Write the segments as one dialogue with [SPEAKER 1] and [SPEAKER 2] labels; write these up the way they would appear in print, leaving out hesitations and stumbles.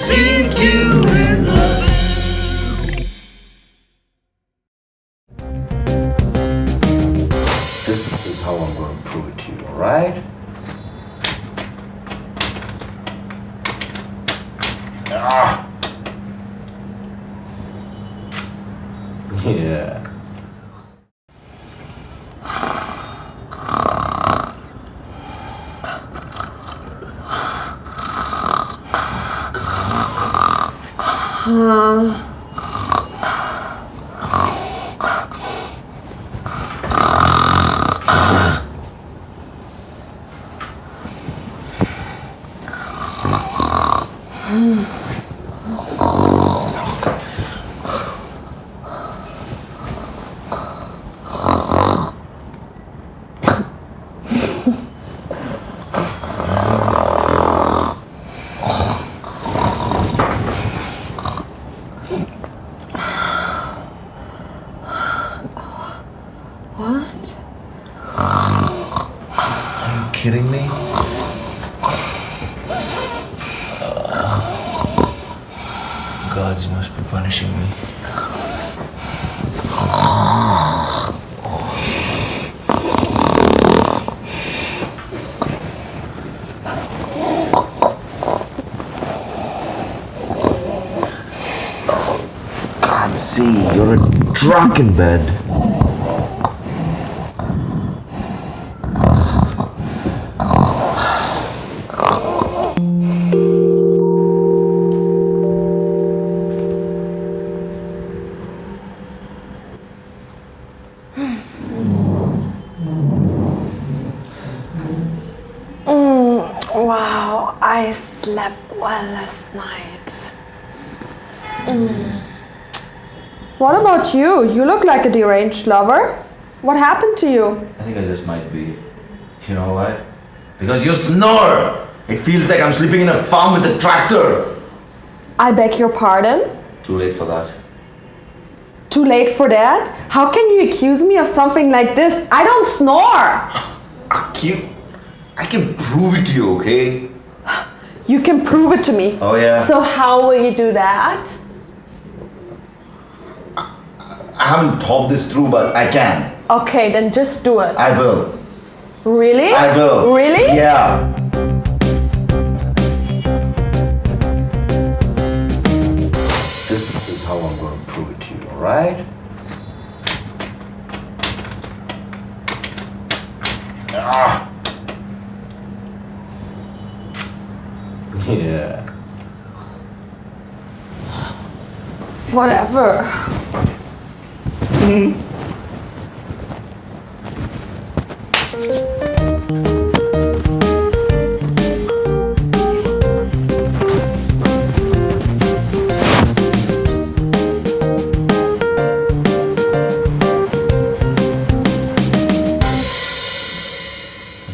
[SPEAKER 1] Sink you in love. This is how I'm going to prove it to you, alright? Ah! Yeah.
[SPEAKER 2] What?
[SPEAKER 1] Are you kidding me? Gods must be punishing me. Can't see, you're a drunk in bed.
[SPEAKER 2] Wow, I slept well last night. What about you? You look like a deranged lover. What happened to you?
[SPEAKER 1] I think I just might be. You know why? Because you snore! It feels like I'm sleeping in a farm with a tractor!
[SPEAKER 2] I beg your pardon?
[SPEAKER 1] Too late for that.
[SPEAKER 2] Too late for that? How can you accuse me of something like this? I don't snore!
[SPEAKER 1] I can prove it to you, okay?
[SPEAKER 2] You can prove it to me.
[SPEAKER 1] Oh yeah?
[SPEAKER 2] So how will you do that?
[SPEAKER 1] I haven't thought this through, but I can.
[SPEAKER 2] Okay, then just do it.
[SPEAKER 1] I will.
[SPEAKER 2] Really?
[SPEAKER 1] I will.
[SPEAKER 2] Really?
[SPEAKER 1] Yeah. This is how I'm going to prove it to you, alright? Ah! Yeah.
[SPEAKER 2] Whatever.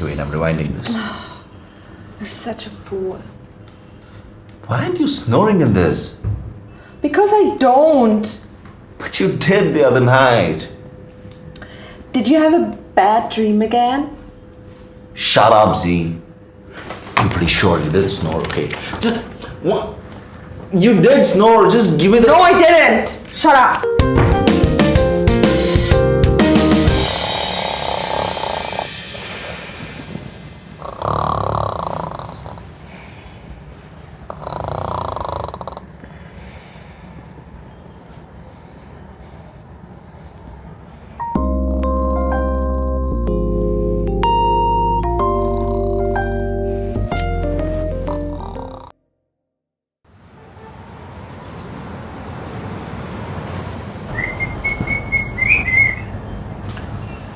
[SPEAKER 1] Wait, I'm rewinding this.
[SPEAKER 2] You're such a fool.
[SPEAKER 1] Why aren't you snoring in this?
[SPEAKER 2] Because I don't.
[SPEAKER 1] But you did the other night.
[SPEAKER 2] Did you have a bad dream again?
[SPEAKER 1] Shut up, Z. I'm pretty sure you did snore, okay? Just, what? You did snore, just give me the...
[SPEAKER 2] No, I didn't. Shut up.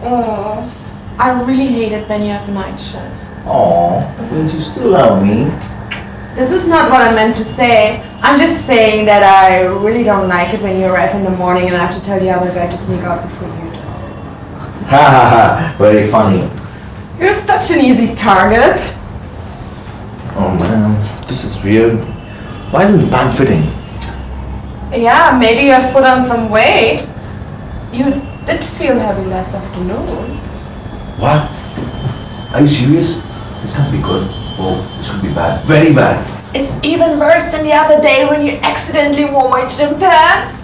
[SPEAKER 2] Oh, I really hate it when you have a night shift.
[SPEAKER 1] Aw, means you still love me.
[SPEAKER 2] This is not what I meant to say. I'm just saying that I really don't like it when you arrive in the morning and I have to tell the other guy to sneak out before you do.
[SPEAKER 1] Ha ha ha, very funny.
[SPEAKER 2] You're such an easy target.
[SPEAKER 1] Oh man, this is weird. Why isn't the pant fitting?
[SPEAKER 2] Yeah, maybe you have put on some weight. You did feel heavy last afternoon.
[SPEAKER 1] What? Are you serious? This can't be good. Oh, this could be bad. Very bad.
[SPEAKER 2] It's even worse than the other day when you accidentally wore my gym pants.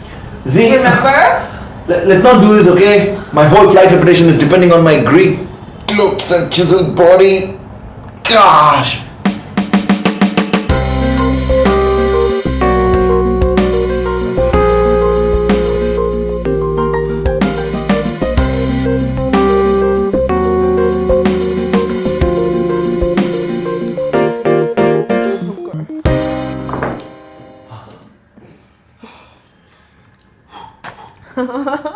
[SPEAKER 1] Z,
[SPEAKER 2] Remember?
[SPEAKER 1] let's not do this, okay? My whole flight reputation is depending on my Greek looks and chiseled body. Gosh! No.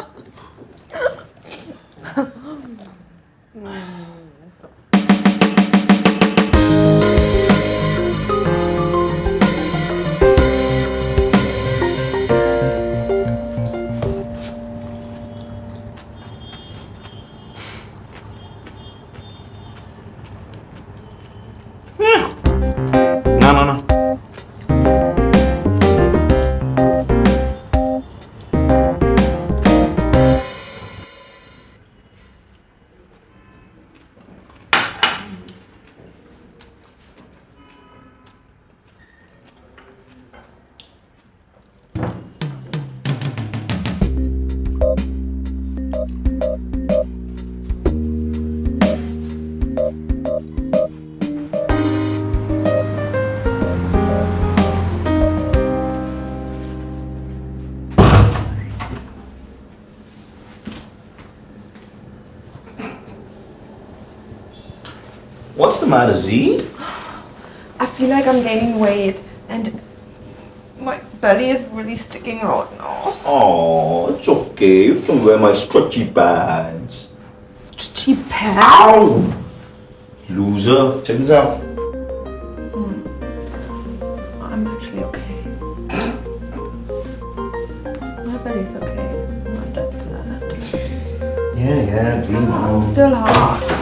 [SPEAKER 1] What's the matter, Z?
[SPEAKER 2] I feel like I'm gaining weight and my belly is really sticking out now.
[SPEAKER 1] Oh, it's okay. You can wear my stretchy pants.
[SPEAKER 2] Stretchy pants?
[SPEAKER 1] Ow! Loser. Check this out.
[SPEAKER 2] I'm actually okay. My belly's okay. I'm not that flat.
[SPEAKER 1] Yeah, dream on.
[SPEAKER 2] I'm still hot.